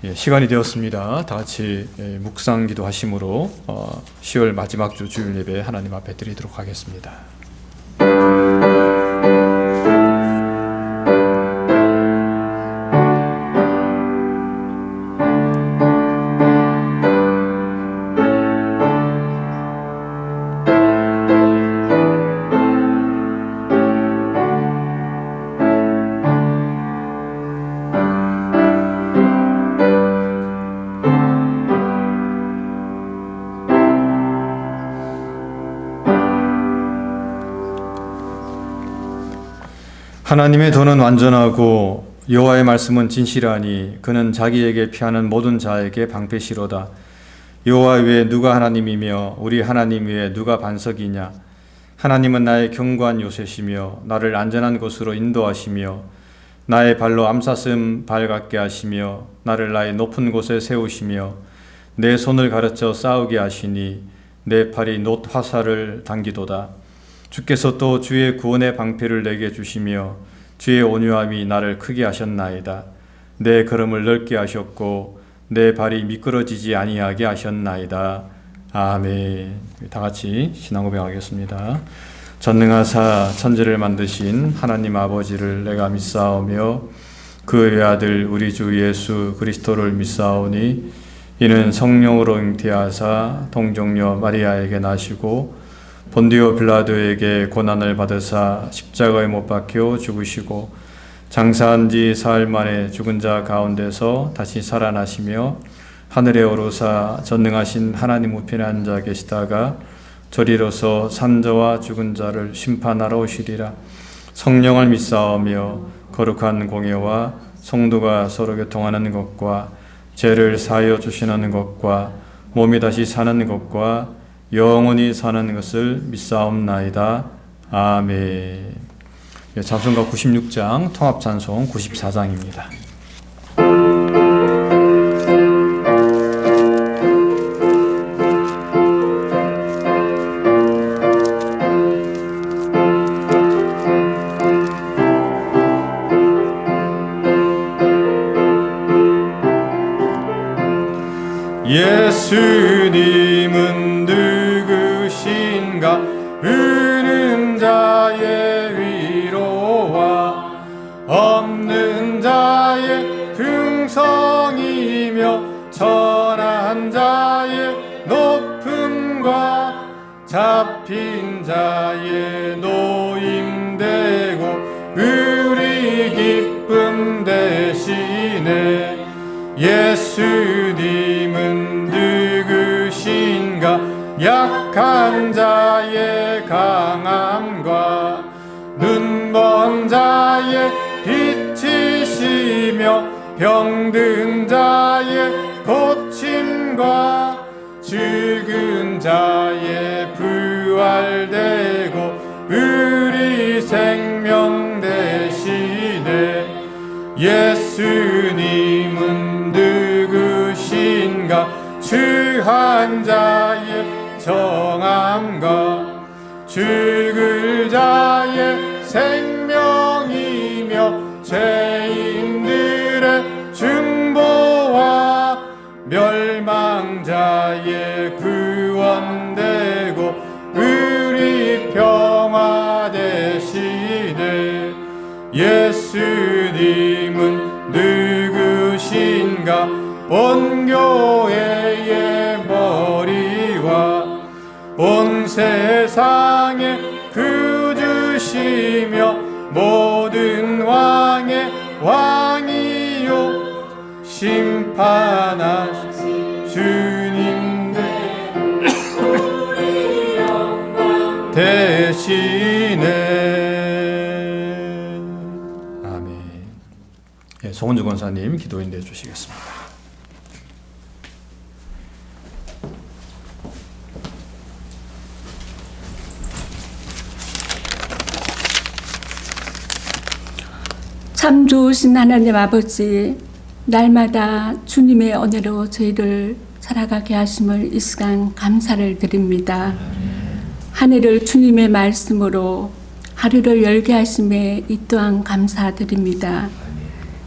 시간이 되었습니다. 다 같이 묵상 기도하심으로 10월 마지막 주 주일 예배 하나님 앞에 드리도록 하겠습니다. 하나님의 도는 완전하고 여호와의 말씀은 진실하니 그는 자기에게 피하는 모든 자에게 방패시로다. 여호와 외에 누가 하나님이며 우리 하나님 외에 누가 반석이냐. 하나님은 나의 견고한 요새시며 나를 안전한 곳으로 인도하시며 나의 발로 암사슴 발 같게 하시며 나를 나의 높은 곳에 세우시며 내 손을 가르쳐 싸우게 하시니 내 팔이 놋 화살을 당기도다. 주께서 또 주의 구원의 방패를 내게 주시며 주의 온유함이 나를 크게 하셨나이다. 내 걸음을 넓게 하셨고 내 발이 미끄러지지 아니하게 하셨나이다. 아멘. 다 같이 신앙 고백하겠습니다. 전능하사 천지를 만드신 하나님 아버지를 내가 믿사오며 그 외아들 우리 주 예수 그리스도를 믿사오니 이는 성령으로 잉태하사 동정녀 마리아에게 나시고 본디오 빌라도에게 고난을 받으사 십자가에 못 박혀 죽으시고 장사한 지 사흘 만에 죽은 자 가운데서 다시 살아나시며 하늘에 오르사 전능하신 하나님 우편에 앉아 계시다가 저리로서 산자와 죽은 자를 심판하러 오시리라. 성령을 믿사오며 거룩한 공예와 성도가 서로 교통하는 것과 죄를 사하여 주시는 것과 몸이 다시 사는 것과 영원히 사는 것을 믿사옵나이다. 아멘. 찬송가 96장, 통합찬송 94장입니다. 예수님은 누구신가? 의는 자의 위로와 없는 자의 긍성이며 천한 자의 높음과 잡힌 자의 노임되고 우리 기쁨 되시네. 예수님은 누구신가? 약한 자의 강함과 눈먼 자의 빛이시며 병든 자의 고침과 죽은 자의 부활되고 우리 생명 되시네. 예수님은 누구신가? 주한 자의 정함과 죽을 자의 생명이며 죄인들의 중보와 멸망자의 구원되고 우리 평화 되시네. 예수님은 누구신가? 온 교회의 머리와 온 세상의 구주시며 모든 왕의 왕이요 심판하신 주님 되시네. 아멘. 송은주 권사님 기도 인도해 주시겠습니다. 참 좋으신 하나님 아버지, 날마다 주님의 은혜로 저희를 살아가게 하심을 이 시간 감사를 드립니다. 한 해를 주님의 말씀으로 하루를 열게 하심에 이 또한 감사드립니다.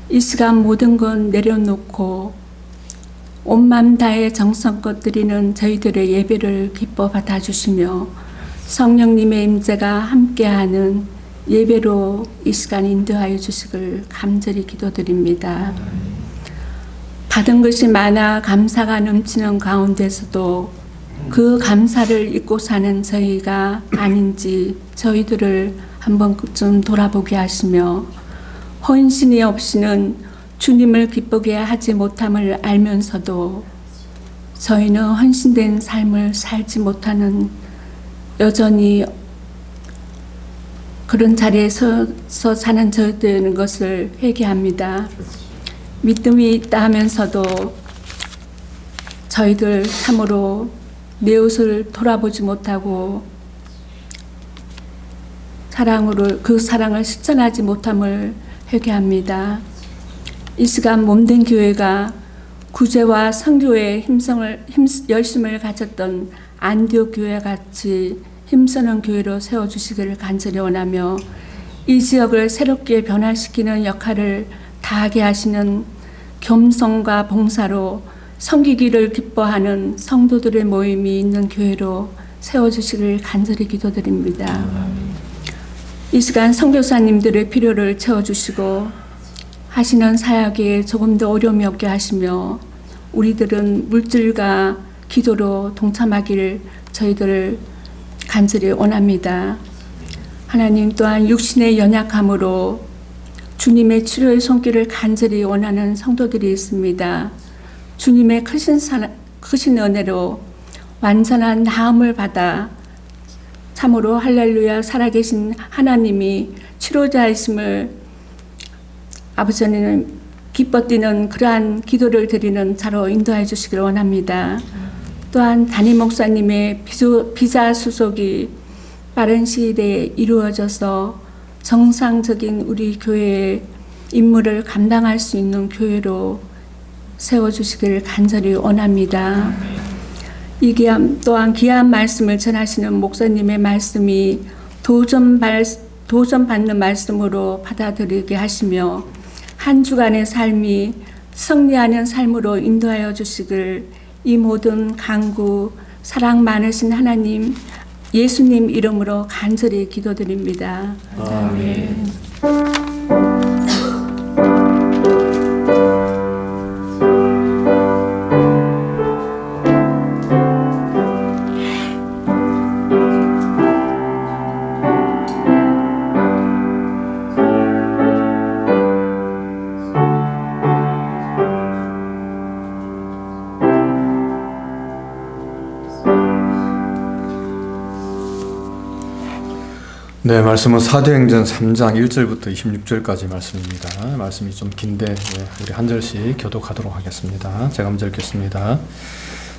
이 시간 모든 것 내려놓고 온 맘 다해 정성껏 드리는 저희들의 예배를 기뻐 받아주시며 성령님의 임재가 함께하는 예배로 이 시간 인도하여 주시길 간절히 기도드립니다. 받은 것이 많아 감사가 넘치는 가운데서도 그 감사를 잊고 사는 저희가 아닌지 저희들을 한번쯤 돌아보게 하시며 헌신이 없이는 주님을 기쁘게 하지 못함을 알면서도 저희는 헌신된 삶을 살지 못하는 여전히 그런 자리에 서서 사는 저희들인 것을 회개합니다. 믿음이 있다 하면서도 저희들 참으로 내 옷을 돌아보지 못하고 그 사랑을 실천하지 못함을 회개합니다. 이 시간 몸된 교회가 구제와 선교에 열심을 가졌던 안디옥 교회 같이 힘쓰는 교회로 세워주시기를 간절히 원하며 이 지역을 새롭게 변화시키는 역할을 다하게 하시는 겸손과 봉사로 섬기기를 기뻐하는 성도들의 모임이 있는 교회로 세워주시기를 간절히 기도드립니다. 이 시간 선교사님들의 필요를 채워주시고 하시는 사역에 조금 더 어려움이 없게 하시며 우리들은 물질과 기도로 동참하기를 저희들 간절히 원합니다. 하나님 또한 육신의 연약함으로 주님의 치료의 손길을 간절히 원하는 성도들이 있습니다. 주님의 크신 은혜로 완전한 나음을 받아 참으로 할렐루야 살아계신 하나님이 치료자이심을 아버지는 기뻐 뛰는 그러한 기도를 드리는 자로 인도해 주시길 원합니다. 또한 담임 목사님의 비자 수속이 빠른 시일에 이루어져서 정상적인 우리 교회의 임무를 감당할 수 있는 교회로 세워주시기를 간절히 원합니다. 또한 귀한 말씀을 전하시는 목사님의 말씀이 도전받는 말씀으로 받아들이게 하시며 한 주간의 삶이 승리하는 삶으로 인도하여 주시길 이 모든 간구 사랑 많으신 하나님 예수님 이름으로 간절히 기도드립니다. 아멘. 네, 말씀은 사도행전 3장 1절부터 26절까지 말씀입니다. 말씀이 좀 긴데 우리 한 절씩 교독하도록 하겠습니다. 제가 먼저 읽겠습니다.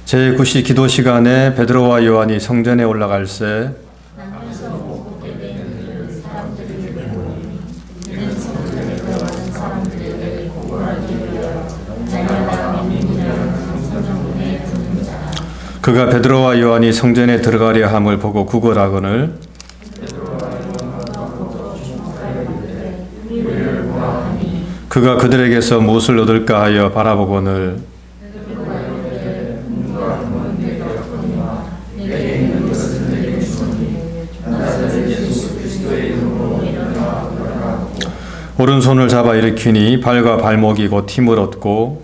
제9시 기도 시간에 베드로와 요한이 성전에 올라갈새 그가 베드로와 요한이 성전에 들어가려 함을 보고 구걸하거늘 그가 그들에게서 무엇을 얻을까 하여 바라보거늘 오른손을 잡아 일으키니 발과 발목이 곧 힘을 얻고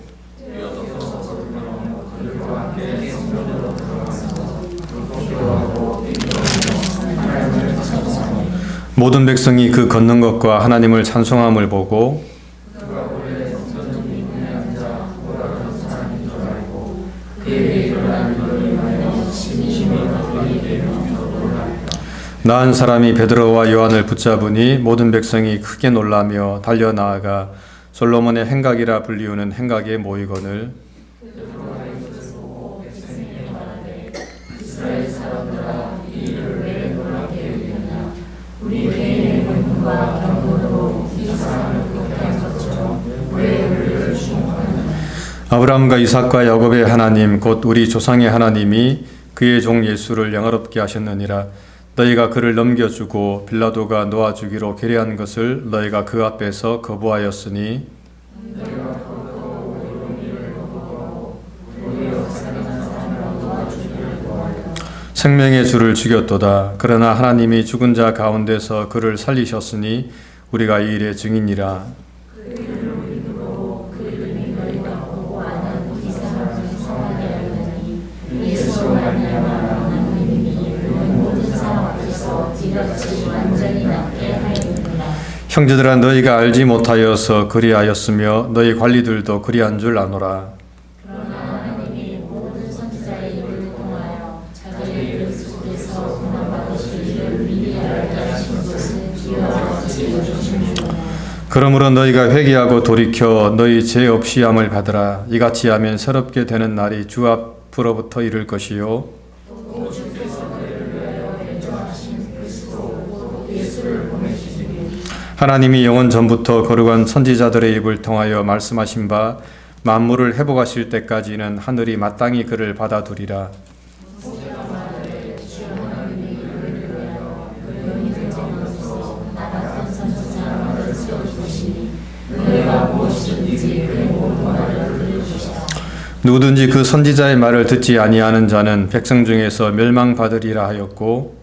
모든 백성이 그 걷는 것과 하나님을 찬송함을 보고 나은 사람이 베드로와 요한을 붙잡으니 모든 백성이 크게 놀라며 달려나아가 솔로몬의 행각이라 불리우는 행각에 모이거늘 아브라함과 이삭과 야곱의 하나님 곧 우리 조상의 하나님이 그의 종 예수를 영화롭게 하셨느니라. 너희가 그를 넘겨주고 빌라도가 놓아주기로 계례한 것을 너희가 그 앞에서 거부하였으니 생명의 주를 죽였도다. 그러나 하나님이 죽은 자 가운데서 그를 살리셨으니 우리가 이 일의 증인이라. 형제들아, 너희가 알지 못하여서 그리하였으며 너희 관리들도 그리한 줄 아노라. 그러므로 너희가 회개하고 돌이켜 너희 죄 없이 함을 받으라. 이같이 하면 새롭게 되는 날이 주 앞으로부터 이를 것이요 하나님이 영원 전부터 거룩한 선지자들의 입을 통하여 말씀하신 바 만물을 회복하실 때까지는 하늘이 마땅히 그를 받아두리라. 누구든지 그 선지자의 말을 듣지 아니하는 자는 백성 중에서 멸망받으리라 하였고,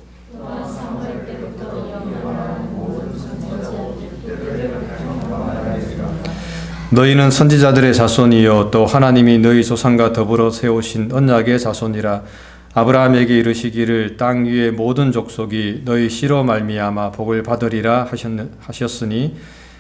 너희는 선지자들의 자손이요 또 하나님이 너희 조상과 더불어 세우신 언약의 자손이라. 아브라함에게 이르시기를 땅 위의 모든 족속이 너희 씨로 말미암아 복을 받으리라 하셨으니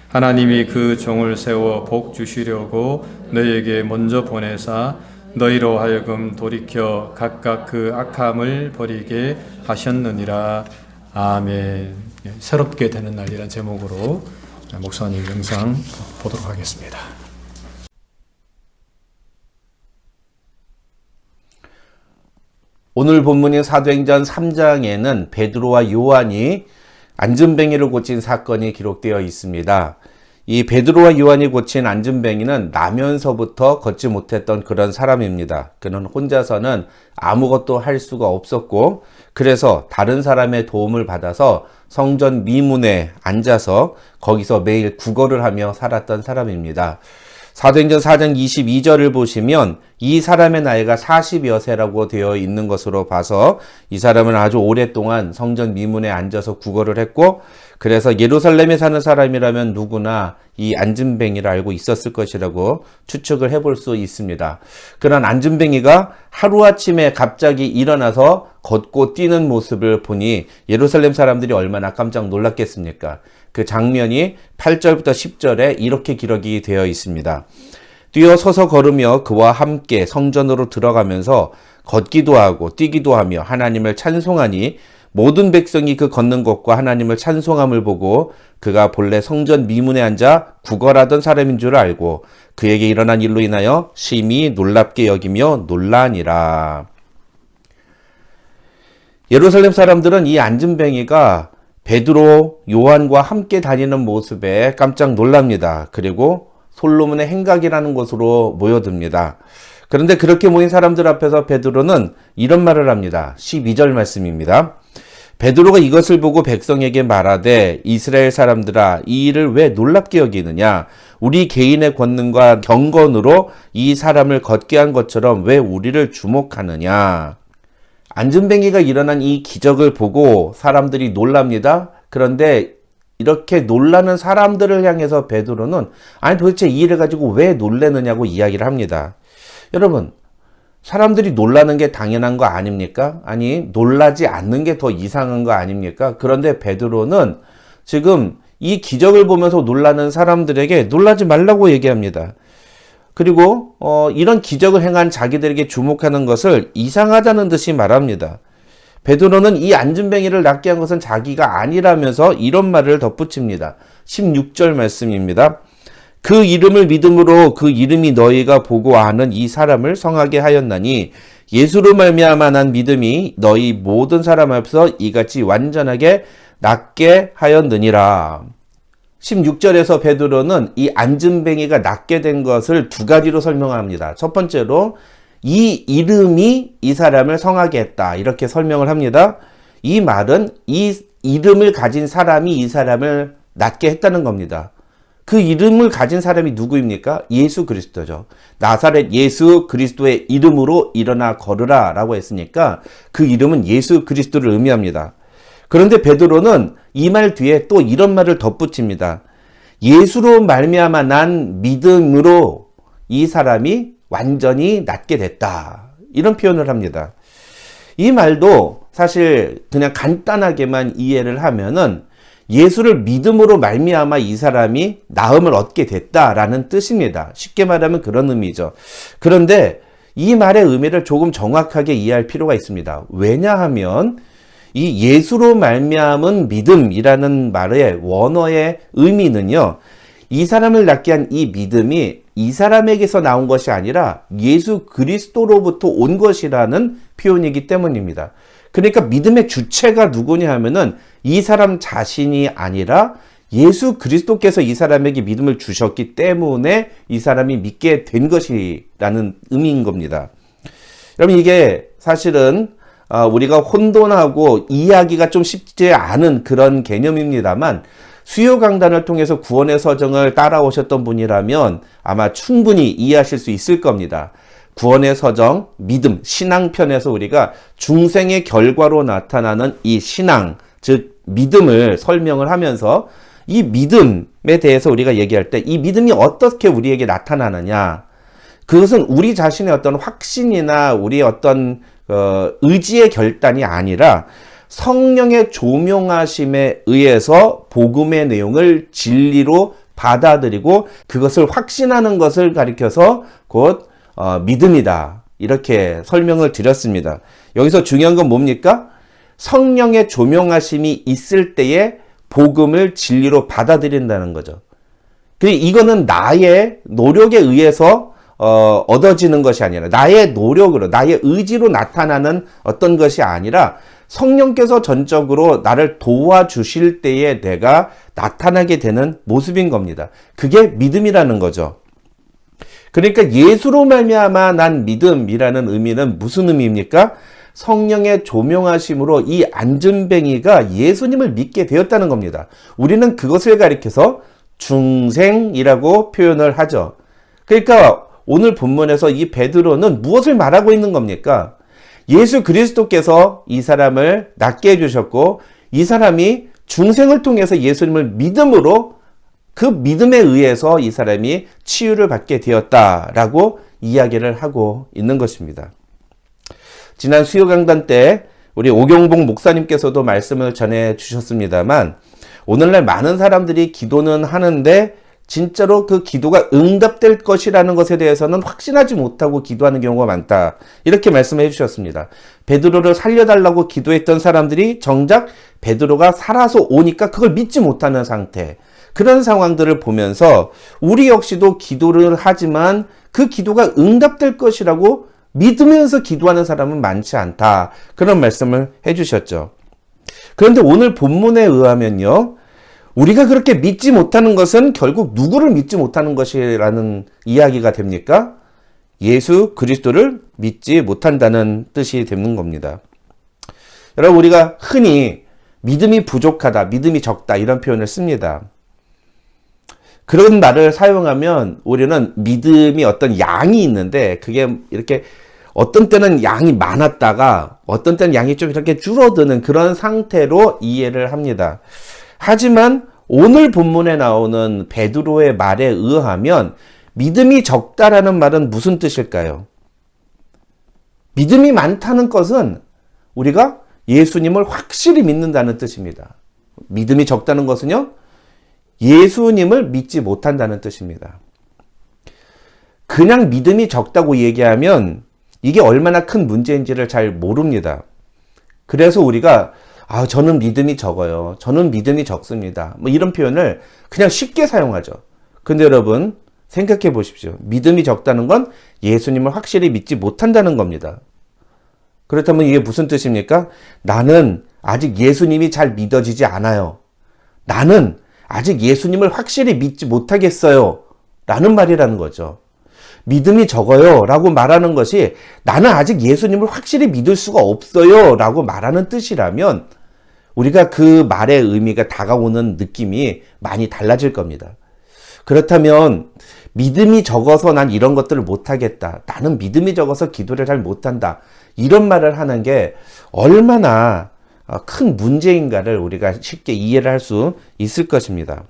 하나님이 그 종을 세워 복 주시려고 너희에게 먼저 보내사 너희로 하여금 돌이켜 각각 그 악함을 버리게 하셨느니라. 아멘. 새롭게 되는 날이라는 제목으로 목사님 영상 보도록 하겠습니다. 오늘 본문인 사도행전 3장에는 베드로와 요한이 안전뱅이를 고친 사건이 기록되어 있습니다. 이 베드로와 요한이 고친 안전뱅이는 나면서부터 걷지 못했던 그런 사람입니다. 그는 혼자서는 아무것도 할 수가 없었고, 그래서 다른 사람의 도움을 받아서 성전 미문에 앉아서 거기서 매일 구걸을 하며 살았던 사람입니다. 사도행전 4장 22절을 보시면 이 사람의 나이가 40여 세라고 되어 있는 것으로 봐서 이 사람은 아주 오랫동안 성전 미문에 앉아서 구걸을 했고, 그래서 예루살렘에 사는 사람이라면 누구나 이 안진뱅이를 알고 있었을 것이라고 추측을 해볼 수 있습니다. 그런 안진뱅이가 하루아침에 갑자기 일어나서 걷고 뛰는 모습을 보니 예루살렘 사람들이 얼마나 깜짝 놀랐겠습니까? 그 장면이 8절부터 10절에 이렇게 기록이 되어 있습니다. 뛰어 서서 걸으며 그와 함께 성전으로 들어가면서 걷기도 하고 뛰기도 하며 하나님을 찬송하니 모든 백성이 그 걷는 것과 하나님을 찬송함을 보고 그가 본래 성전 미문에 앉아 구걸하던 사람인 줄 알고 그에게 일어난 일로 인하여 심히 놀랍게 여기며 놀라니라. 예루살렘 사람들은 이 안진뱅이가 베드로, 요한과 함께 다니는 모습에 깜짝 놀랍니다. 그리고 솔로몬의 행각이라는 곳으로 모여듭니다. 그런데 그렇게 모인 사람들 앞에서 베드로는 이런 말을 합니다. 12절 말씀입니다. 베드로가 이것을 보고 백성에게 말하되 이스라엘 사람들아 이 일을 왜 놀랍게 여기느냐? 우리 개인의 권능과 경건으로 이 사람을 걷게 한 것처럼 왜 우리를 주목하느냐? 안진뱅이가 일어난 이 기적을 보고 사람들이 놀랍니다. 그런데 이렇게 놀라는 사람들을 향해서 베드로는 아니 도대체 이 일을 가지고 왜 놀래느냐고 이야기를 합니다. 여러분, 사람들이 놀라는 게 당연한 거 아닙니까? 아니, 놀라지 않는 게 더 이상한 거 아닙니까? 그런데 베드로는 지금 이 기적을 보면서 놀라는 사람들에게 놀라지 말라고 얘기합니다. 그리고 이런 기적을 행한 자기들에게 주목하는 것을 이상하다는 듯이 말합니다. 베드로는 이 안진뱅이를 낫게 한 것은 자기가 아니라면서 이런 말을 덧붙입니다. 16절 말씀입니다. 그 이름을 믿음으로 그 이름이 너희가 보고 아는 이 사람을 성하게 하였나니 예수로 말미암아 난 믿음이 너희 모든 사람 앞에서 이같이 완전하게 낫게 하였느니라. 16절에서 베드로는 이 안진뱅이가 낫게 된 것을 두 가지로 설명합니다. 첫 번째로 이 이름이 이 사람을 성하게 했다. 이렇게 설명을 합니다. 이 말은 이 이름을 가진 사람이 이 사람을 낫게 했다는 겁니다. 그 이름을 가진 사람이 누구입니까? 예수 그리스도죠. 나사렛 예수 그리스도의 이름으로 일어나 걸으라 라고 했으니까 그 이름은 예수 그리스도를 의미합니다. 그런데 베드로는 이 말 뒤에 또 이런 말을 덧붙입니다. 예수로 말미암아 난 믿음으로 이 사람이 완전히 낫게 됐다. 이런 표현을 합니다. 이 말도 사실 그냥 간단하게만 이해를 하면은 예수를 믿음으로 말미암아 이 사람이 나음을 얻게 됐다라는 뜻입니다. 쉽게 말하면 그런 의미죠. 그런데 이 말의 의미를 조금 정확하게 이해할 필요가 있습니다. 왜냐하면 이 예수로 말미암은 믿음이라는 말의 원어의 의미는요, 이 사람을 낫게 한 이 믿음이 이 사람에게서 나온 것이 아니라 예수 그리스도로부터 온 것이라는 표현이기 때문입니다. 그러니까 믿음의 주체가 누구냐 하면은 이 사람 자신이 아니라 예수 그리스도께서 이 사람에게 믿음을 주셨기 때문에 이 사람이 믿게 된 것이라는 의미인 겁니다. 여러분, 이게 사실은 우리가 혼돈하고 이해하기가 좀 쉽지 않은 그런 개념입니다만, 수요 강단을 통해서 구원의 서정을 따라오셨던 분이라면 아마 충분히 이해하실 수 있을 겁니다. 구원의 서정, 믿음, 신앙편에서 우리가 중생의 결과로 나타나는 이 신앙, 즉 믿음을 설명을 하면서 이 믿음에 대해서 우리가 얘기할 때 이 믿음이 어떻게 우리에게 나타나느냐, 그것은 우리 자신의 어떤 확신이나 우리의 어떤 의지의 결단이 아니라 성령의 조명하심에 의해서 복음의 내용을 진리로 받아들이고 그것을 확신하는 것을 가리켜서 곧 믿음이다, 이렇게 설명을 드렸습니다. 여기서 중요한 건 뭡니까? 성령의 조명하심이 있을 때에 복음을 진리로 받아들인다는 거죠. 이거는 나의 노력에 의해서 얻어지는 것이 아니라 나의 노력으로, 나의 의지로 나타나는 어떤 것이 아니라 성령께서 전적으로 나를 도와주실 때에 내가 나타나게 되는 모습인 겁니다. 그게 믿음이라는 거죠. 그러니까 예수로 말미암아 난 믿음이라는 의미는 무슨 의미입니까? 성령의 조명하심으로 이 안전뱅이가 예수님을 믿게 되었다는 겁니다. 우리는 그것을 가리켜서 중생이라고 표현을 하죠. 그러니까 오늘 본문에서 이 베드로는 무엇을 말하고 있는 겁니까? 예수 그리스도께서 이 사람을 낫게 해주셨고 이 사람이 중생을 통해서 예수님을 믿음으로 그 믿음에 의해서 이 사람이 치유를 받게 되었다라고 이야기를 하고 있는 것입니다. 지난 수요 강단 때 우리 오경복 목사님께서도 말씀을 전해 주셨습니다만, 오늘날 많은 사람들이 기도는 하는데 진짜로 그 기도가 응답될 것이라는 것에 대해서는 확신하지 못하고 기도하는 경우가 많다, 이렇게 말씀해 주셨습니다. 베드로를 살려달라고 기도했던 사람들이 정작 베드로가 살아서 오니까 그걸 믿지 못하는 상태, 그런 상황들을 보면서 우리 역시도 기도를 하지만 그 기도가 응답될 것이라고 믿으면서 기도하는 사람은 많지 않다, 그런 말씀을 해주셨죠. 그런데 오늘 본문에 의하면요, 우리가 그렇게 믿지 못하는 것은 결국 누구를 믿지 못하는 것이라는 이야기가 됩니까? 예수 그리스도를 믿지 못한다는 뜻이 되는 겁니다. 여러분, 우리가 흔히 믿음이 부족하다, 믿음이 적다, 이런 표현을 씁니다. 그런 말을 사용하면 우리는 믿음이 어떤 양이 있는데 그게 이렇게 어떤 때는 양이 많았다가 어떤 때는 양이 좀 이렇게 줄어드는 그런 상태로 이해를 합니다. 하지만 오늘 본문에 나오는 베드로의 말에 의하면 믿음이 적다라는 말은 무슨 뜻일까요? 믿음이 많다는 것은 우리가 예수님을 확실히 믿는다는 뜻입니다. 믿음이 적다는 것은요, 예수님을 믿지 못한다는 뜻입니다. 그냥 믿음이 적다고 얘기하면 이게 얼마나 큰 문제인지를 잘 모릅니다. 그래서 우리가 저는 믿음이 적어요, 저는 믿음이 적습니다, 뭐 이런 표현을 그냥 쉽게 사용하죠. 근데 여러분 생각해 보십시오. 믿음이 적다는 건 예수님을 확실히 믿지 못한다는 겁니다. 그렇다면 이게 무슨 뜻입니까? 나는 아직 예수님이 잘 믿어지지 않아요, 나는 아직 예수님을 확실히 믿지 못하겠어요, 라는 말이라는 거죠. 믿음이 적어요 라고 말하는 것이 나는 아직 예수님을 확실히 믿을 수가 없어요 라고 말하는 뜻이라면 우리가 그 말의 의미가 다가오는 느낌이 많이 달라질 겁니다. 그렇다면 믿음이 적어서 난 이런 것들을 못하겠다. 나는 믿음이 적어서 기도를 잘 못한다. 이런 말을 하는 게 얼마나 큰 문제인가를 우리가 쉽게 이해를 할 수 있을 것입니다.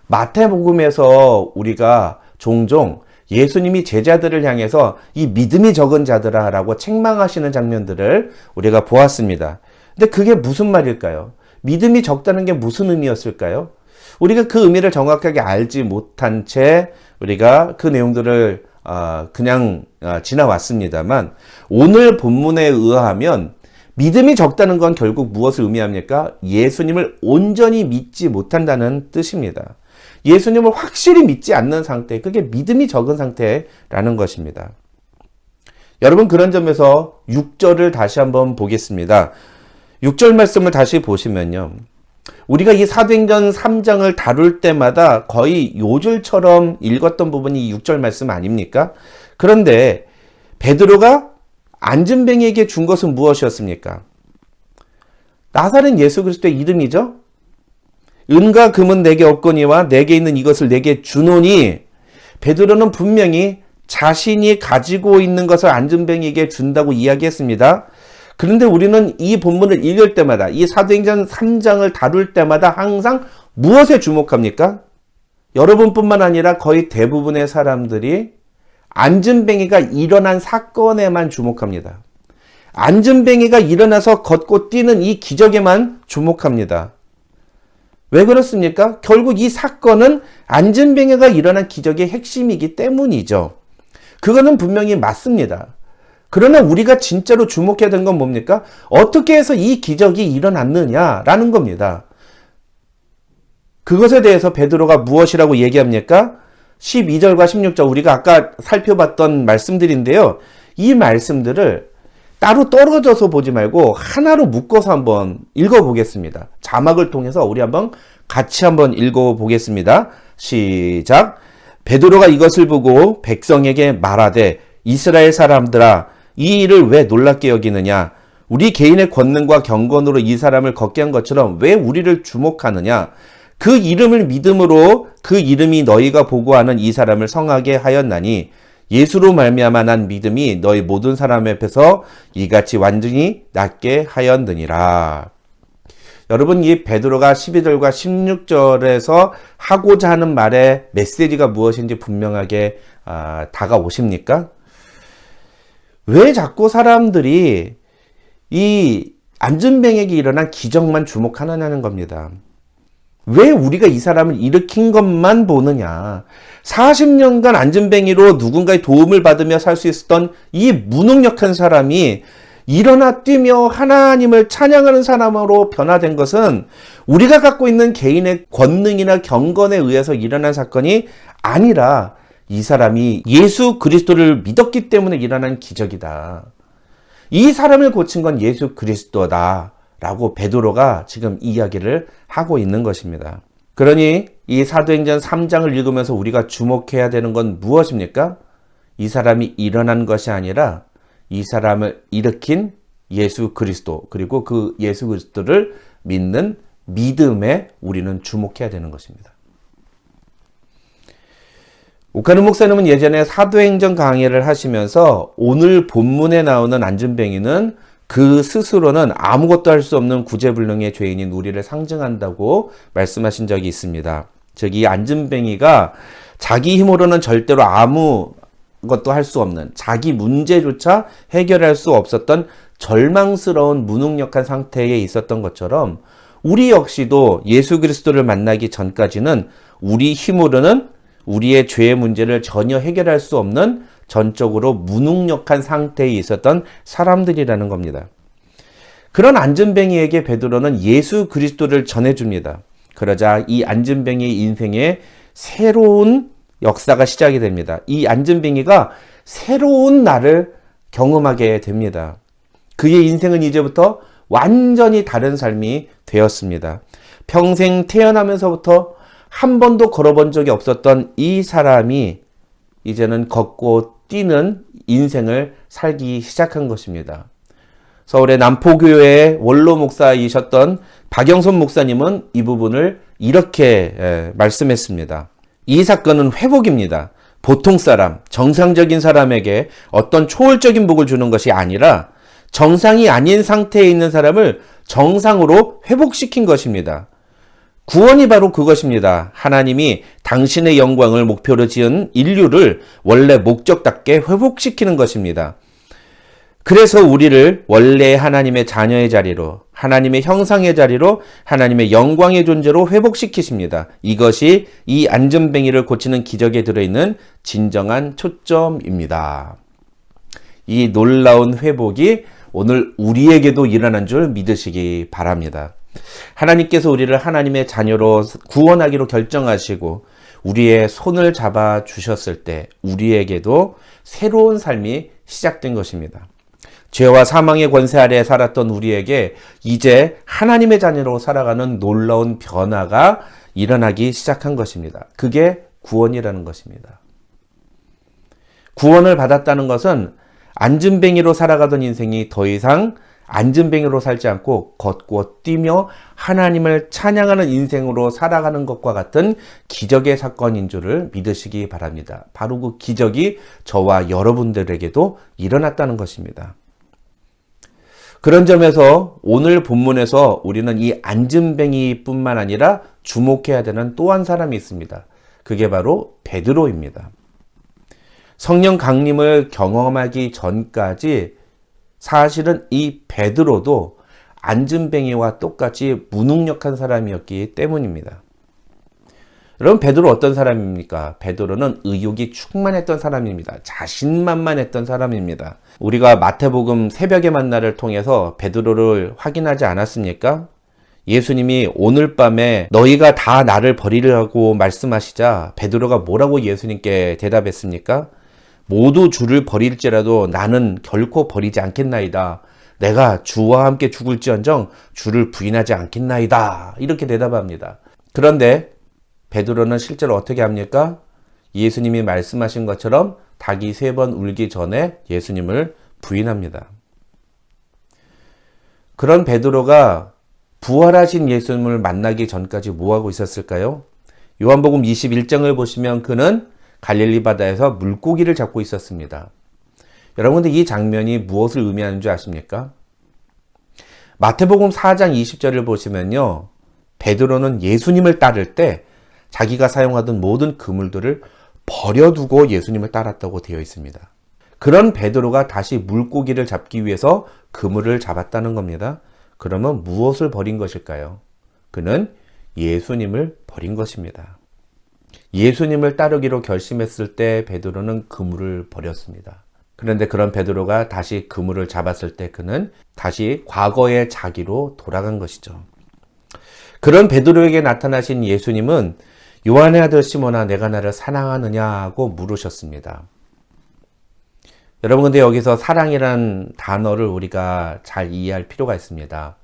마태복음에서 우리가 종종 예수님이 제자들을 향해서 이 믿음이 적은 자들아 라고 책망하시는 장면들을 우리가 보았습니다. 근데 그게 무슨 말일까요? 믿음이 적다는 게 무슨 의미였을까요? 우리가 그 의미를 정확하게 알지 못한 채 우리가 그 내용들을 그냥 지나왔습니다만, 오늘 본문에 의하면 믿음이 적다는 건 결국 무엇을 의미합니까? 예수님을 온전히 믿지 못한다는 뜻입니다. 예수님을 확실히 믿지 않는 상태, 그게 믿음이 적은 상태라는 것입니다. 여러분, 그런 점에서 6절을 다시 한번 보겠습니다. 6절 말씀을 다시 보시면요, 우리가 이 사도행전 3장을 다룰 때마다 거의 요절처럼 읽었던 부분이 6절 말씀 아닙니까? 그런데 베드로가 안진뱅이에게 준 것은 무엇이었습니까? 나사렛 예수 그리스도의 이름이죠. 은과 금은 내게 없거니와 내게 있는 이것을 내게 주노니, 베드로는 분명히 자신이 가지고 있는 것을 안진뱅이에게 준다고 이야기했습니다. 그런데 우리는 이 본문을 읽을 때마다, 이 사도행전 3장을 다룰 때마다 항상 무엇에 주목합니까? 여러분뿐만 아니라 거의 대부분의 사람들이 안진뱅이가 일어난 사건에만 주목합니다. 안진뱅이가 일어나서 걷고 뛰는 이 기적에만 주목합니다. 왜 그렇습니까? 결국 이 사건은 안진뱅이가 일어난 기적의 핵심이기 때문이죠. 그거는 분명히 맞습니다. 그러나 우리가 진짜로 주목해야 되는 건 뭡니까? 어떻게 해서 이 기적이 일어났느냐라는 겁니다. 그것에 대해서 베드로가 무엇이라고 얘기합니까? 12절과 16절, 우리가 아까 살펴봤던 말씀들인데요. 이 말씀들을 따로 떨어져서 보지 말고 하나로 묶어서 한번 읽어보겠습니다. 자막을 통해서 우리 한번 같이 한번 읽어보겠습니다. 시작. 베드로가 이것을 보고 백성에게 말하되, 이스라엘 사람들아, 이 일을 왜 놀랍게 여기느냐? 우리 개인의 권능과 경건으로 이 사람을 걷게 한 것처럼 왜 우리를 주목하느냐? 그 이름을 믿음으로 그 이름이 너희가 보고하는 이 사람을 성하게 하였나니, 예수로 말미암아 난 믿음이 너희 모든 사람 앞에서 이같이 완전히 낫게 하였느니라. 여러분, 이 베드로가 12절과 16절에서 하고자 하는 말의 메시지가 무엇인지 분명하게 다가오십니까? 왜 자꾸 사람들이 이 안진뱅이에게 일어난 기적만 주목하느냐는 겁니다. 왜 우리가 이 사람을 일으킨 것만 보느냐. 40년간 안진뱅이로 누군가의 도움을 받으며 살 수 있었던 이 무능력한 사람이 일어나 뛰며 하나님을 찬양하는 사람으로 변화된 것은 우리가 갖고 있는 개인의 권능이나 경건에 의해서 일어난 사건이 아니라 이 사람이 예수 그리스도를 믿었기 때문에 일어난 기적이다. 이 사람을 고친 건 예수 그리스도다 라고 베드로가 지금 이야기를 하고 있는 것입니다. 그러니 이 사도행전 3장을 읽으면서 우리가 주목해야 되는 건 무엇입니까? 이 사람이 일어난 것이 아니라 이 사람을 일으킨 예수 그리스도, 그리고 그 예수 그리스도를 믿는 믿음에 우리는 주목해야 되는 것입니다. 오카누 목사님은 예전에 사도행전 강의를 하시면서 오늘 본문에 나오는 안진뱅이는 그 스스로는 아무것도 할 수 없는 구제불능의 죄인인 우리를 상징한다고 말씀하신 적이 있습니다. 즉, 이 안진뱅이가 자기 힘으로는 절대로 아무것도 할 수 없는, 자기 문제조차 해결할 수 없었던 절망스러운 무능력한 상태에 있었던 것처럼 우리 역시도 예수 그리스도를 만나기 전까지는 우리 힘으로는 우리의 죄의 문제를 전혀 해결할 수 없는 전적으로 무능력한 상태에 있었던 사람들이라는 겁니다. 그런 안진뱅이에게 베드로는 예수 그리스도를 전해줍니다. 그러자 이 안진뱅이의 인생에 새로운 역사가 시작이 됩니다. 이 안진뱅이가 새로운 날을 경험하게 됩니다. 그의 인생은 이제부터 완전히 다른 삶이 되었습니다. 평생 태어나면서부터 한 번도 걸어본 적이 없었던 이 사람이 이제는 걷고 뛰는 인생을 살기 시작한 것입니다. 서울의 남포교회의 원로 목사이셨던 박영선 목사님은 이 부분을 이렇게 말씀했습니다. 이 사건은 회복입니다. 보통 사람, 정상적인 사람에게 어떤 초월적인 복을 주는 것이 아니라 정상이 아닌 상태에 있는 사람을 정상으로 회복시킨 것입니다. 구원이 바로 그것입니다. 하나님이 당신의 영광을 목표로 지은 인류를 원래 목적답게 회복시키는 것입니다. 그래서 우리를 원래 하나님의 자녀의 자리로, 하나님의 형상의 자리로, 하나님의 영광의 존재로 회복시키십니다. 이것이 이 안전뱅이를 고치는 기적에 들어있는 진정한 초점입니다. 이 놀라운 회복이 오늘 우리에게도 일어난 줄 믿으시기 바랍니다. 하나님께서 우리를 하나님의 자녀로 구원하기로 결정하시고 우리의 손을 잡아 주셨을 때 우리에게도 새로운 삶이 시작된 것입니다. 죄와 사망의 권세 아래 살았던 우리에게 이제 하나님의 자녀로 살아가는 놀라운 변화가 일어나기 시작한 것입니다. 그게 구원이라는 것입니다. 구원을 받았다는 것은 안진뱅이로 살아가던 인생이 더 이상 안진뱅이로 살지 않고 걷고 뛰며 하나님을 찬양하는 인생으로 살아가는 것과 같은 기적의 사건인 줄을 믿으시기 바랍니다. 바로 그 기적이 저와 여러분들에게도 일어났다는 것입니다. 그런 점에서 오늘 본문에서 우리는 이 안진뱅이뿐만 아니라 주목해야 되는 또 한 사람이 있습니다. 그게 바로 베드로입니다. 성령 강림을 경험하기 전까지 사실은 이 베드로도 안진뱅이와 똑같이 무능력한 사람이었기 때문입니다. 여러분, 베드로 어떤 사람입니까? 베드로는 의욕이 충만했던 사람입니다. 자신만만했던 사람입니다. 우리가 마태복음 새벽의 만나를 통해서 베드로를 확인하지 않았습니까? 예수님이 오늘 밤에 너희가 다 나를 버리라고 말씀하시자 베드로가 뭐라고 예수님께 대답했습니까? 모두 주를 버릴지라도 나는 결코 버리지 않겠나이다. 내가 주와 함께 죽을지언정 주를 부인하지 않겠나이다. 이렇게 대답합니다. 그런데 베드로는 실제로 어떻게 합니까? 예수님이 말씀하신 것처럼 닭이 3번 울기 전에 예수님을 부인합니다. 그런 베드로가 부활하신 예수님을 만나기 전까지 뭐하고 있었을까요? 요한복음 21장을 보시면 그는 갈릴리 바다에서 물고기를 잡고 있었습니다. 여러분들 이 장면이 무엇을 의미하는 줄 아십니까? 마태복음 4장 20절을 보시면요. 베드로는 예수님을 따를 때 자기가 사용하던 모든 그물들을 버려두고 예수님을 따랐다고 되어 있습니다. 그런 베드로가 다시 물고기를 잡기 위해서 그물을 잡았다는 겁니다. 그러면 무엇을 버린 것일까요? 그는 예수님을 버린 것입니다. 예수님을 따르기로 결심했을 때 베드로는 그물을 버렸습니다. 그런데 그런 베드로가 다시 그물을 잡았을 때 그는 다시 과거의 자기로 돌아간 것이죠. 그런 베드로에게 나타나신 예수님은 요한의 아들 시몬아 내가 나를 사랑하느냐고 물으셨습니다. 여러분, 근데 여기서 사랑이라는 단어를 우리가 잘 이해할 필요가 있습니다.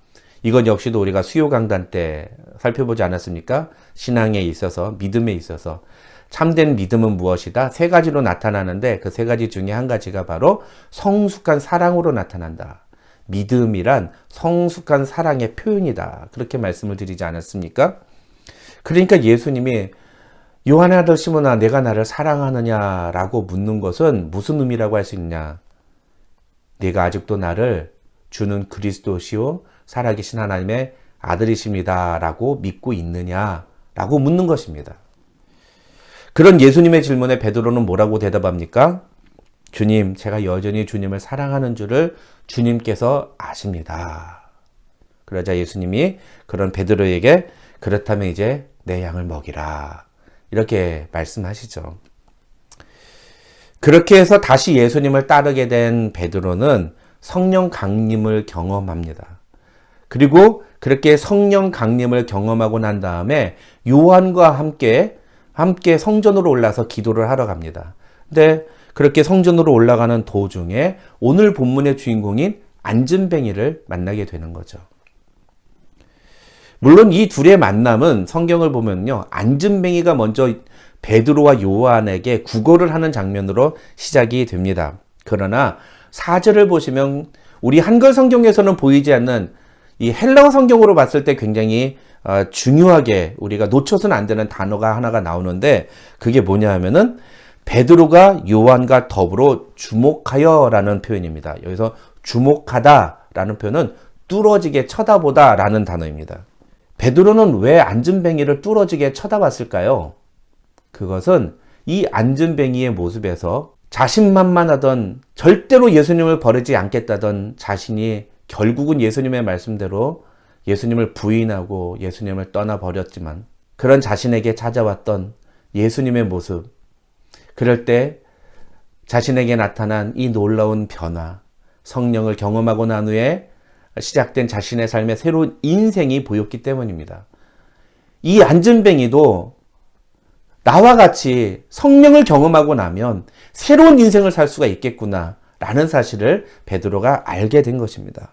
이건 역시도 우리가 수요 강단 때 살펴보지 않았습니까? 신앙에 있어서, 믿음에 있어서 참된 믿음은 무엇이다? 3가지로 나타나는데 그 3가지 중에 한 가지가 바로 성숙한 사랑으로 나타난다. 믿음이란 성숙한 사랑의 표현이다. 그렇게 말씀을 드리지 않았습니까? 그러니까 예수님이 요한의 아들 시몬아 내가 나를 사랑하느냐라고 묻는 것은 무슨 의미라고 할 수 있냐? 네가 아직도 나를 주는 그리스도시요 살아계신 하나님의 아들이십니다 라고 믿고 있느냐라고 묻는 것입니다. 그런 예수님의 질문에 베드로는 뭐라고 대답합니까? 주님, 제가 여전히 주님을 사랑하는 줄을 주님께서 아십니다. 그러자 예수님이 그런 베드로에게 그렇다면 이제 내 양을 먹이라 이렇게 말씀하시죠. 그렇게 해서 다시 예수님을 따르게 된 베드로는 성령 강림을 경험합니다. 그리고 그렇게 성령 강림을 경험하고 난 다음에 요한과 함께 성전으로 올라서 기도를 하러 갑니다. 근데 그렇게 성전으로 올라가는 도중에 오늘 본문의 주인공인 안진뱅이를 만나게 되는 거죠. 물론 이 둘의 만남은 성경을 보면요. 안진뱅이가 먼저 베드로와 요한에게 구걸을 하는 장면으로 시작이 됩니다. 그러나 4절을 보시면 우리 한글 성경에서는 보이지 않는 이 헬라어 성경으로 봤을 때 굉장히 중요하게 우리가 놓쳐서는 안 되는 단어가 하나가 나오는데 그게 뭐냐 하면은 베드로가 요한과 더불어 주목하여라는 표현입니다. 여기서 주목하다라는 표현은 뚫어지게 쳐다보다라는 단어입니다. 베드로는 왜 안진뱅이를 뚫어지게 쳐다봤을까요? 그것은 이 안진뱅이의 모습에서 자신만만하던 절대로 예수님을 버리지 않겠다던 자신이 결국은 예수님의 말씀대로 예수님을 부인하고 예수님을 떠나버렸지만 그런 자신에게 찾아왔던 예수님의 모습, 그럴 때 자신에게 나타난 이 놀라운 변화, 성령을 경험하고 난 후에 시작된 자신의 삶의 새로운 인생이 보였기 때문입니다. 이 안진뱅이도 나와 같이 성령을 경험하고 나면 새로운 인생을 살 수가 있겠구나 라는 사실을 베드로가 알게 된 것입니다.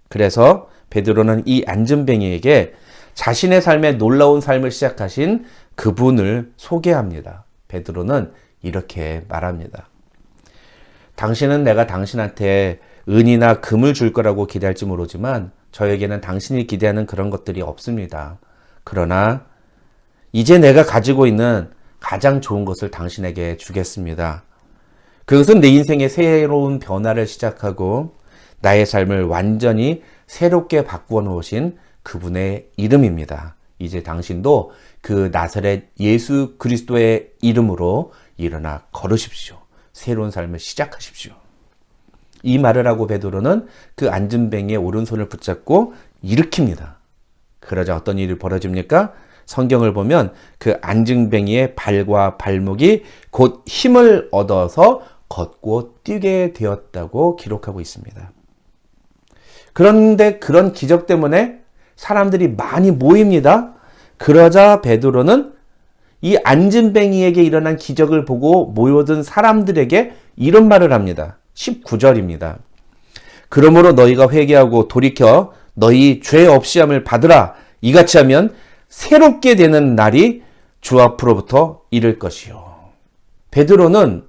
그래서 베드로는 이 안진뱅이에게 자신의 삶에 놀라운 삶을 시작하신 그분을 소개합니다. 베드로는 이렇게 말합니다. 당신은 내가 당신한테 은이나 금을 줄 거라고 기대할지 모르지만 저에게는 당신이 기대하는 그런 것들이 없습니다. 그러나 이제 내가 가지고 있는 가장 좋은 것을 당신에게 주겠습니다. 그것은 내 인생의 새로운 변화를 시작하고 나의 삶을 완전히 새롭게 바꾸어 놓으신 그분의 이름입니다. 이제 당신도 그 나사렛 예수 그리스도의 이름으로 일어나 걸으십시오. 새로운 삶을 시작하십시오. 이 말을 하고 베드로는 그 안진뱅이의 오른손을 붙잡고 일으킵니다. 그러자 어떤 일이 벌어집니까? 성경을 보면 그 안진뱅이의 발과 발목이 곧 힘을 얻어서 걷고 뛰게 되었다고 기록하고 있습니다. 그런데 그런 기적 때문에 사람들이 많이 모입니다. 그러자 베드로는 이 안진뱅이에게 일어난 기적을 보고 모여든 사람들에게 이런 말을 합니다. 19절입니다. 그러므로 너희가 회개하고 돌이켜 너희 죄 없이함을 받으라. 이같이 하면 새롭게 되는 날이 주 앞으로부터 이를 것이요. 베드로는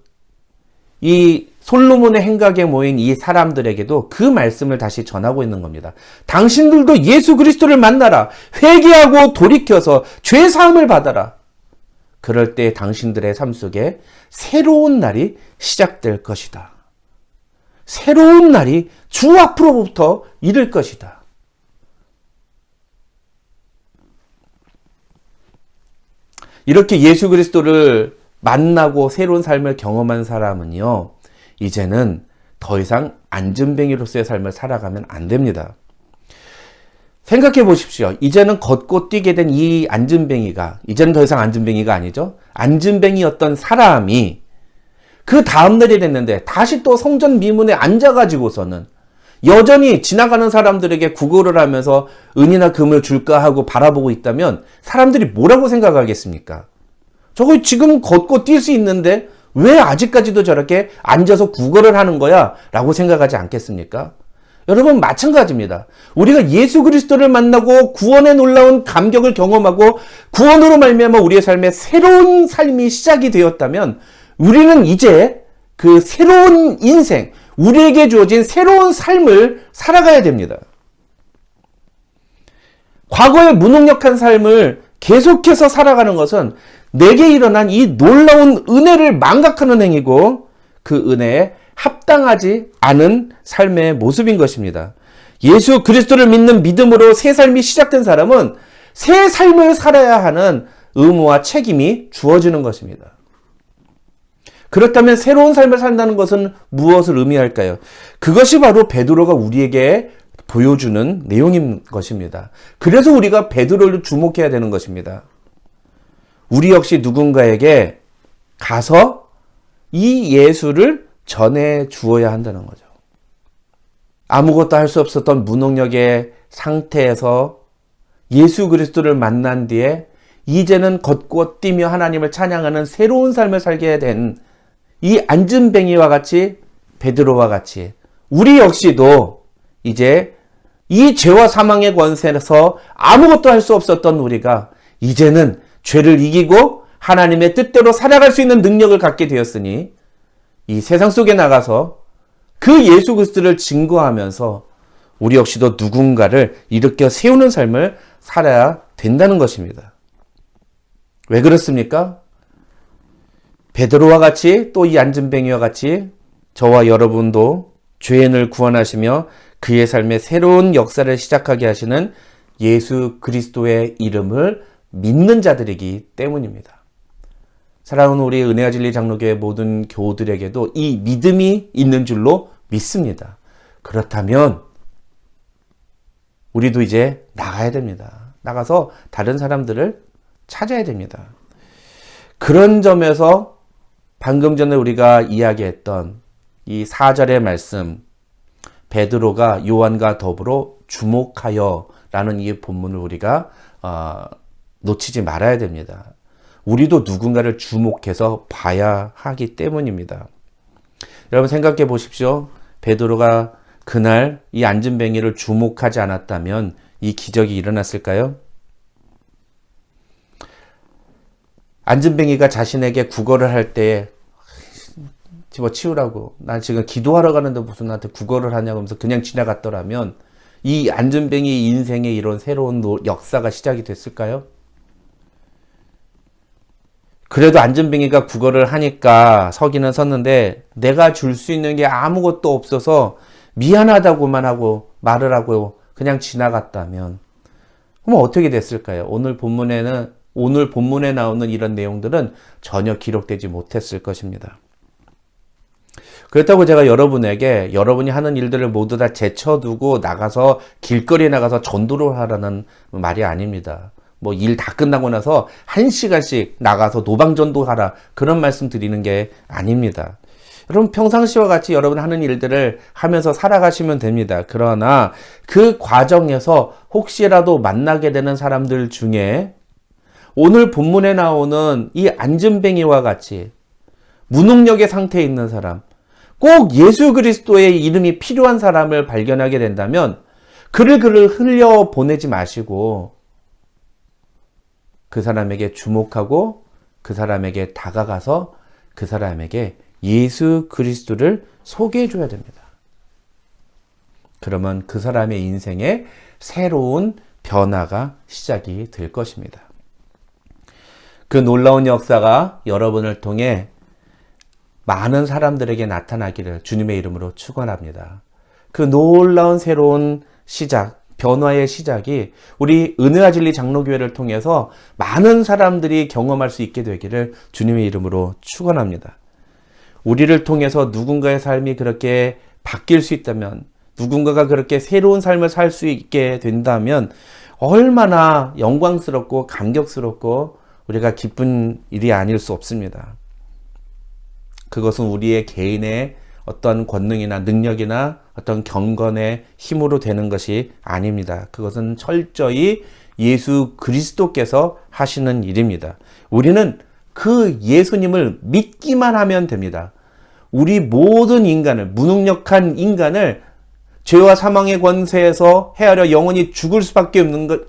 이 솔로몬의 행각에 모인 이 사람들에게도 그 말씀을 다시 전하고 있는 겁니다. 당신들도 예수 그리스도를 만나라. 회개하고 돌이켜서 죄 사함을 받아라. 그럴 때 당신들의 삶 속에 새로운 날이 시작될 것이다. 새로운 날이 주 앞으로부터 이를 것이다. 이렇게 예수 그리스도를 만나고 새로운 삶을 경험한 사람은요, 이제는 더 이상 안진뱅이로서의 삶을 살아가면 안 됩니다. 생각해 보십시오. 이제는 걷고 뛰게 된 이 안진뱅이가, 이제는 더 이상 안진뱅이가 아니죠. 안진뱅이였던 사람이 그 다음날이 됐는데 다시 또 성전 미문에 앉아가지고서는 여전히 지나가는 사람들에게 구걸을 하면서 은이나 금을 줄까 하고 바라보고 있다면 사람들이 뭐라고 생각하겠습니까? 저거 지금 걷고 뛸 수 있는데 왜 아직까지도 저렇게 앉아서 구걸을 하는 거야? 라고 생각하지 않겠습니까? 여러분 마찬가지입니다. 우리가 예수 그리스도를 만나고 구원의 놀라운 감격을 경험하고 구원으로 말미암아 우리의 삶에 새로운 삶이 시작이 되었다면 우리는 이제 그 새로운 인생, 우리에게 주어진 새로운 삶을 살아가야 됩니다. 과거의 무능력한 삶을 계속해서 살아가는 것은 내게 일어난 이 놀라운 은혜를 망각하는 행위고 그 은혜에 합당하지 않은 삶의 모습인 것입니다. 예수 그리스도를 믿는 믿음으로 새 삶이 시작된 사람은 새 삶을 살아야 하는 의무와 책임이 주어지는 것입니다. 그렇다면 새로운 삶을 산다는 것은 무엇을 의미할까요? 그것이 바로 베드로가 우리에게 보여주는 내용인 것입니다. 그래서 우리가 베드로를 주목해야 되는 것입니다. 우리 역시 누군가에게 가서 이 예수를 전해 주어야 한다는 거죠. 아무것도 할 수 없었던 무능력의 상태에서 예수 그리스도를 만난 뒤에 이제는 걷고 뛰며 하나님을 찬양하는 새로운 삶을 살게 된 이 안진뱅이와 같이 베드로와 같이 우리 역시도 이제 이 죄와 사망의 권세에서 아무것도 할 수 없었던 우리가 이제는 죄를 이기고 하나님의 뜻대로 살아갈 수 있는 능력을 갖게 되었으니 이 세상 속에 나가서 그 예수 그리스도를 증거하면서 우리 역시도 누군가를 일으켜 세우는 삶을 살아야 된다는 것입니다. 왜 그렇습니까? 베드로와 같이 또 이 안진뱅이와 같이 저와 여러분도 죄인을 구원하시며 그의 삶에 새로운 역사를 시작하게 하시는 예수 그리스도의 이름을 믿는 자들이기 때문입니다. 사랑하는 우리 은혜와 진리 장로교회 모든 교우들에게도 이 믿음이 있는 줄로 믿습니다. 그렇다면 우리도 이제 나가야 됩니다. 나가서 다른 사람들을 찾아야 됩니다. 그런 점에서 방금 전에 우리가 이야기했던 이 4절의 말씀, 베드로가 요한과 더불어 주목하여 라는 이 본문을 우리가 놓치지 말아야 됩니다. 우리도 누군가를 주목해서 봐야 하기 때문입니다. 여러분 생각해 보십시오. 베드로가 그날 이 안진뱅이를 주목하지 않았다면 이 기적이 일어났을까요? 안진뱅이가 자신에게 구걸을 할 때 집어치우라고, 난 지금 기도하러 가는데 무슨 나한테 구걸을 하냐고 하면서 그냥 지나갔더라면 이 안진뱅이 인생에 이런 새로운 역사가 시작이 됐을까요? 그래도 안진뱅이가 구걸을 하니까 서기는 섰는데 내가 줄 수 있는 게 아무것도 없어서 미안하다고만 하고 말을 하고 그냥 지나갔다면 그럼 어떻게 됐을까요? 오늘 본문에 나오는 이런 내용들은 전혀 기록되지 못했을 것입니다. 그렇다고 제가 여러분에게 여러분이 하는 일들을 모두 다 제쳐두고 나가서 길거리에 나가서 전도를 하라는 말이 아닙니다. 뭐 일 다 끝나고 나서 1시간씩 나가서 노방전도 하라, 그런 말씀 드리는 게 아닙니다. 여러분 평상시와 같이 여러분 하는 일들을 하면서 살아가시면 됩니다. 그러나 그 과정에서 혹시라도 만나게 되는 사람들 중에 오늘 본문에 나오는 이 안진뱅이와 같이 무능력의 상태에 있는 사람, 꼭 예수 그리스도의 이름이 필요한 사람을 발견하게 된다면 그를 흘려 보내지 마시고 그 사람에게 주목하고 그 사람에게 다가가서 그 사람에게 예수 그리스도를 소개해 줘야 됩니다. 그러면 그 사람의 인생에 새로운 변화가 시작이 될 것입니다. 그 놀라운 역사가 여러분을 통해 많은 사람들에게 나타나기를 주님의 이름으로 축원합니다. 그 놀라운 새로운 시작, 변화의 시작이 우리 은혜와 진리 장로교회를 통해서 많은 사람들이 경험할 수 있게 되기를 주님의 이름으로 축원합니다. 우리를 통해서 누군가의 삶이 그렇게 바뀔 수 있다면, 누군가가 그렇게 새로운 삶을 살 수 있게 된다면 얼마나 영광스럽고 감격스럽고 우리가 기쁜 일이 아닐 수 없습니다. 그것은 우리의 개인의 어떤 권능이나 능력이나 어떤 경건의 힘으로 되는 것이 아닙니다. 그것은 철저히 예수 그리스도께서 하시는 일입니다. 우리는 그 예수님을 믿기만 하면 됩니다. 우리 모든 인간을, 무능력한 인간을 죄와 사망의 권세에서 헤아려 영원히 죽을 수밖에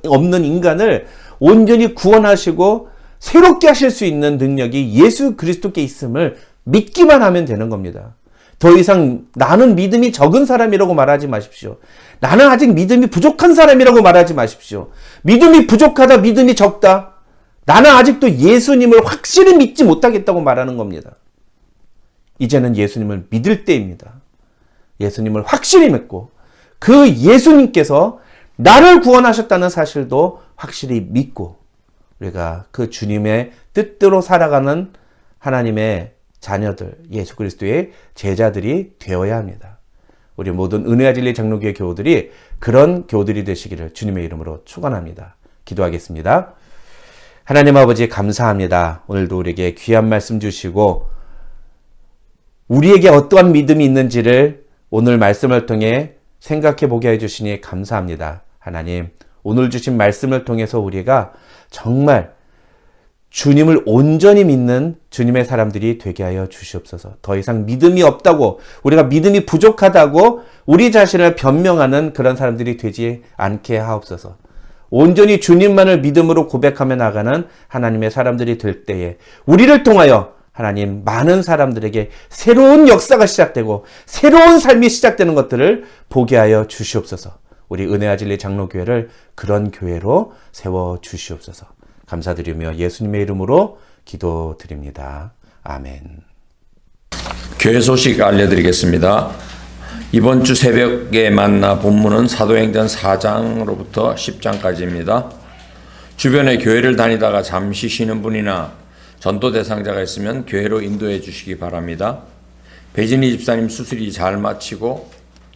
없는 인간을 온전히 구원하시고 새롭게 하실 수 있는 능력이 예수 그리스도께 있음을 믿기만 하면 되는 겁니다. 더 이상 나는 믿음이 적은 사람이라고 말하지 마십시오. 나는 아직 믿음이 부족한 사람이라고 말하지 마십시오. 믿음이 부족하다, 믿음이 적다, 나는 아직도 예수님을 확실히 믿지 못하겠다고 말하는 겁니다. 이제는 예수님을 믿을 때입니다. 예수님을 확실히 믿고 그 예수님께서 나를 구원하셨다는 사실도 확실히 믿고 우리가 그 주님의 뜻대로 살아가는 하나님의 자녀들, 예수 그리스도의 제자들이 되어야 합니다. 우리 모든 은혜와 진리 장로교회 교우들이 그런 교우들이 되시기를 주님의 이름으로 축원합니다. 기도하겠습니다. 하나님 아버지 감사합니다. 오늘도 우리에게 귀한 말씀 주시고 우리에게 어떠한 믿음이 있는지를 오늘 말씀을 통해 생각해 보게 해주시니 감사합니다. 하나님, 오늘 주신 말씀을 통해서 우리가 정말 주님을 온전히 믿는 주님의 사람들이 되게 하여 주시옵소서. 더 이상 믿음이 없다고, 우리가 믿음이 부족하다고 우리 자신을 변명하는 그런 사람들이 되지 않게 하옵소서. 온전히 주님만을 믿음으로 고백하며 나가는 하나님의 사람들이 될 때에 우리를 통하여 하나님 많은 사람들에게 새로운 역사가 시작되고 새로운 삶이 시작되는 것들을 보게 하여 주시옵소서. 우리 은혜아진리 장로교회를 그런 교회로 세워주시옵소서. 감사드리며 예수님의 이름으로 기도드립니다. 아멘. 교회 소식 알려드리겠습니다. 이번 주 새벽에 만나 본문은 사도행전 4장으로부터 10장까지입니다. 주변에 교회를 다니다가 잠시 쉬는 분이나 전도 대상자가 있으면 교회로 인도해 주시기 바랍니다. 배진희 집사님 수술이 잘 마치고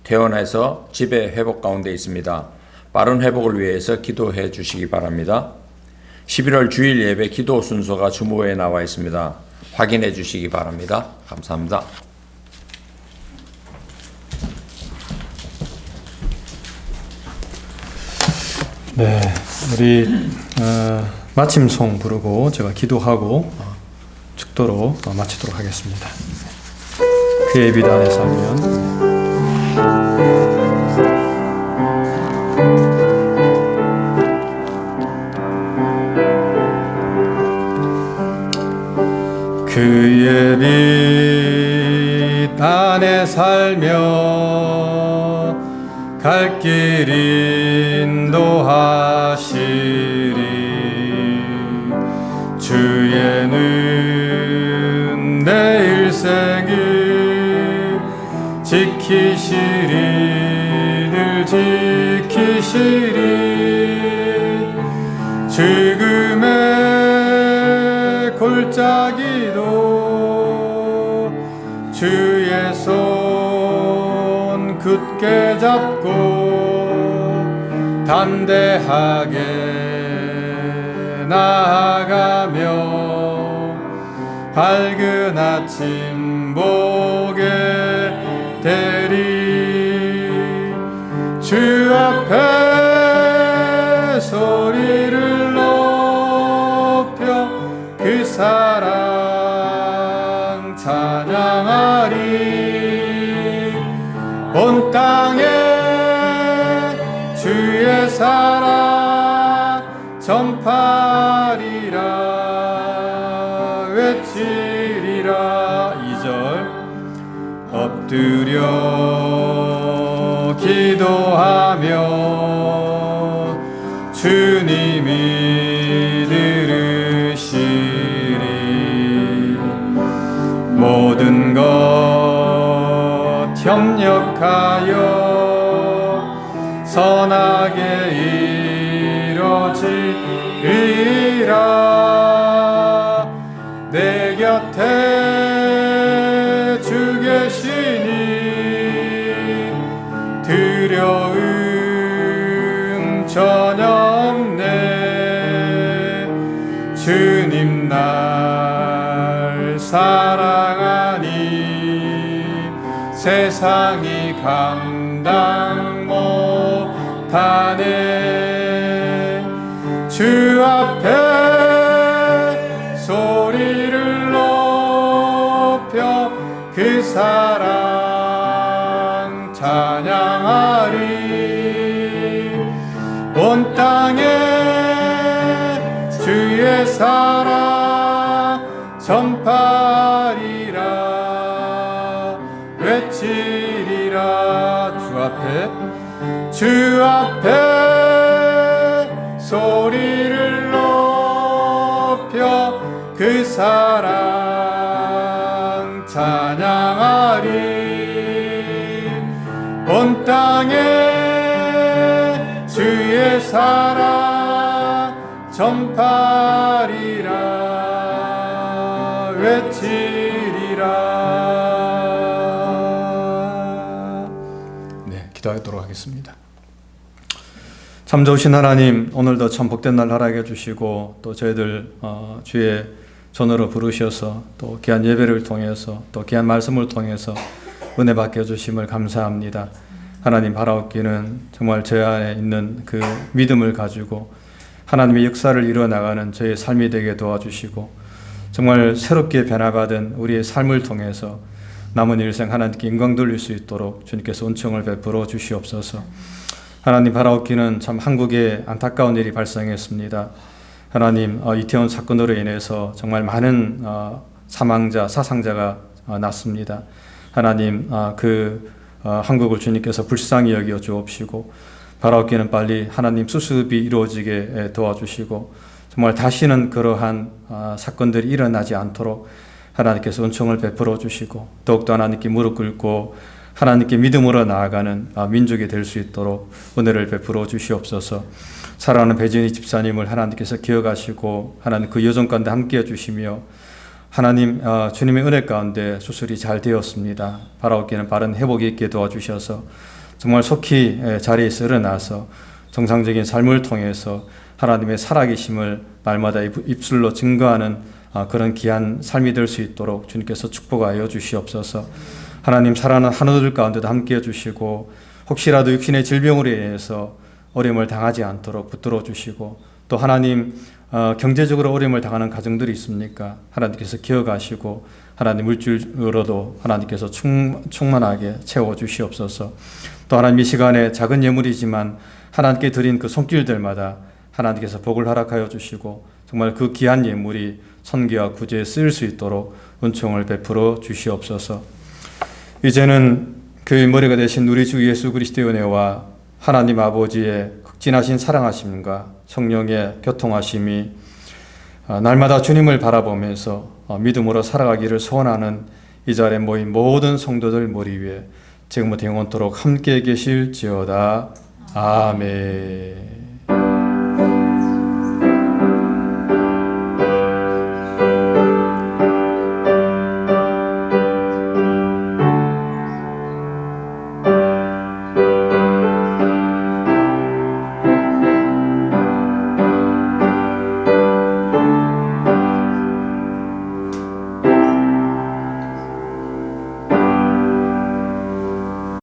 퇴원해서 집에 회복 가운데 있습니다. 빠른 회복을 위해서 기도해 주시기 바랍니다. 11월 주일 예배 기도 순서가 주모에 나와 있습니다. 확인해 주시기 바랍니다. 감사합니다. 네, 우리 마침송 부르고 제가 기도하고 축도로 마치도록 하겠습니다. 그의 비단에 살면 그의 빛 안에 살며 갈 길 인도하시리. 주의는 내 일생을 지키시리, 늘 지키시리. 죽음의 골짜기도 주의 손 굳게 잡고 담대하게 나아가며 밝은 아침 보게 되리. 주 앞에 소리를 높여 그 사랑 찬양하리. 온 땅에 주의 사랑 전파리라, 외치리라. 2절 엎드려 기도하며 주님이 들으시리. 모든 것 협력하여 선하게 이루어지리라. 내 곁에 주 계시니 두려움 전혀 없네. 주님 날 사랑하니 세상이 감당 못하네. 주 앞에 소리를 높여 그 사랑 찬양하리. 온 땅에 주의 사랑 전파리라, 외치리라. 주 앞에 소리를 높여 그 사랑 찬양하리. 온 땅에 주의 사랑 전파리라, 외치리라. 네, 기도하도록 하겠습니다. 참 좋으신 하나님, 오늘도 참 복된 날 허락해 해주시고 또 저희들 주의 전으로 부르셔서 또 귀한 예배를 통해서 또 귀한 말씀을 통해서 은혜 받게 해주심을 감사합니다. 하나님, 바라옵기는 정말 제 안에 있는 그 믿음을 가지고 하나님의 역사를 이루어나가는 저의 삶이 되게 도와주시고 정말 새롭게 변화받은 우리의 삶을 통해서 남은 일생 하나님께 영광 돌릴 수 있도록 주님께서 은총을 베풀어 주시옵소서. 하나님, 바라옵기는 참 한국에 안타까운 일이 발생했습니다. 하나님, 이태원 사건으로 인해서 정말 많은 사망자, 사상자가 났습니다. 하나님, 한국을 주님께서 불쌍히 여겨 주옵시고 바라옵기는 빨리 하나님 수습이 이루어지게 도와주시고 정말 다시는 그러한 사건들이 일어나지 않도록 하나님께서 은총을 베풀어 주시고 더욱더 하나님께 무릎 꿇고 하나님께 믿음으로 나아가는 민족이 될 수 있도록 은혜를 베풀어 주시옵소서. 사랑하는 배진희 집사님을 하나님께서 기억하시고 하나님 그 여정 가운데 함께해 주시며 하나님 주님의 은혜 가운데 수술이 잘 되었습니다. 바라옵기는 바른 회복이 있게 도와주셔서 정말 속히 자리에서 일어나서 정상적인 삶을 통해서 하나님의 살아계심을 날마다 입술로 증거하는 그런 귀한 삶이 될 수 있도록 주님께서 축복하여 주시옵소서. 하나님 사랑하는 한우들 가운데도 함께해 주시고 혹시라도 육신의 질병으로 인해서 어려움을 당하지 않도록 붙들어 주시고 또 하나님 경제적으로 어려움을 당하는 가정들이 있습니까? 하나님께서 기억하시고 하나님 물질로도 하나님께서 충만하게 채워 주시옵소서. 또 하나님 이 시간에 작은 예물이지만 하나님께 드린 그 손길들마다 하나님께서 복을 허락하여 주시고 정말 그 귀한 예물이 선교와 구제에 쓰일 수 있도록 은총을 베풀어 주시옵소서. 이제는 교회 머리가 되신 우리 주 예수 그리스도의 은혜와 하나님 아버지의 극진하신 사랑하심과 성령의 교통하심이 날마다 주님을 바라보면서 믿음으로 살아가기를 소원하는 이 자리에 모인 모든 성도들 머리 위에 지금부터 영원토록 함께 계실지어다. 아멘.